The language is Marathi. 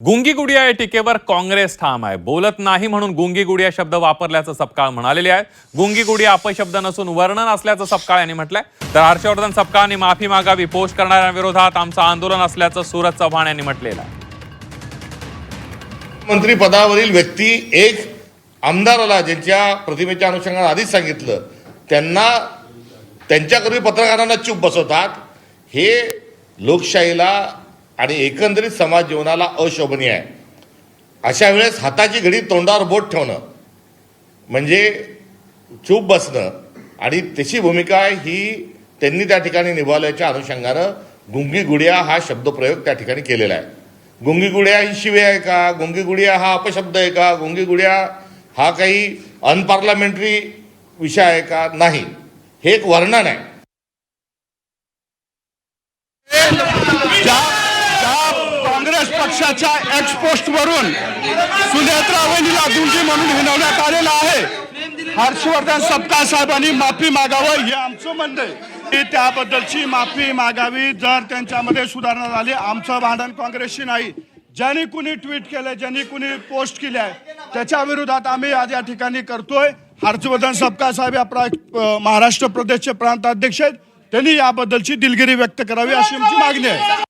गुंगी गुडिया या टीकेवर काँग्रेस ठाम आहे. बोलत नाही म्हणून गुंगी गुडिया शब्द वापरल्याचं सपकाळ म्हणालेले आहे. गुंगी गुडिया अपशब्द नसून वर्णन असल्याचं सपकाळ यांनी म्हटलंय. तर हर्षवर्धन सपकाळांनी माफी मागावी, पोस्ट करणाऱ्यांविरोधात आमचं आंदोलन असल्याचं सूरज चव्हाण यांनी म्हटलेलं आहे. मंत्री पदावरील व्यक्ती एक आमदाराला ज्यांच्या प्रतिमेच्या अनुषंगाने आधीच सांगितलं त्यांना त्यांच्याकरवी पत्रकारांना चूप बसवतात, हे लोकशाहीला आणि एकंदरीत समाज जीवनाला अशोभनीय आहे. अशा वेळेस हाताची घडी तोंडावर बोट ठेवणं म्हणजे चूप बसणं आणि त्याची भूमिका ही त्यांनी त्या ठिकाणी निभावल्याच्या अनुषंगानं गुंगी गुडिया हा शब्दप्रयोग त्या ठिकाणी केलेला आहे. गुंगी गुडिया ही शिवी आहे का? गुंगी गुडिया हा अपशब्द आहे का? गुंगी गुडिया हा काही अनपार्लमेंटरी विषय आहे का? नाही, हे एक वर्णन आहे. काँग्रेस पक्षाच्या एक्स पोस्ट वरून सुनेत्रा वहिनीला गुंगी म्हणून हिनवण्यात आलेला आहे. हर्षवर्धन सपकाळ साहेबांनी माफी मागावं हे आमचं म्हणणं आहे. त्याबद्दलची माफी मागावी. जर त्यांच्यामध्ये सुधारणा झाली, आमचं भांडण काँग्रेसशी नाही. ज्यांनी कुणी ट्विट केलं, ज्यांनी कुणी पोस्ट केली आहे त्याच्या विरोधात आम्ही आज या ठिकाणी करतोय. हर्षवर्धन सपकाळ साहेब या महाराष्ट्र प्रदेशचे प्रांत अध्यक्ष आहेत, त्यांनी याबद्दलची दिलगिरी व्यक्त करावी अशी आमची मागणी आहे.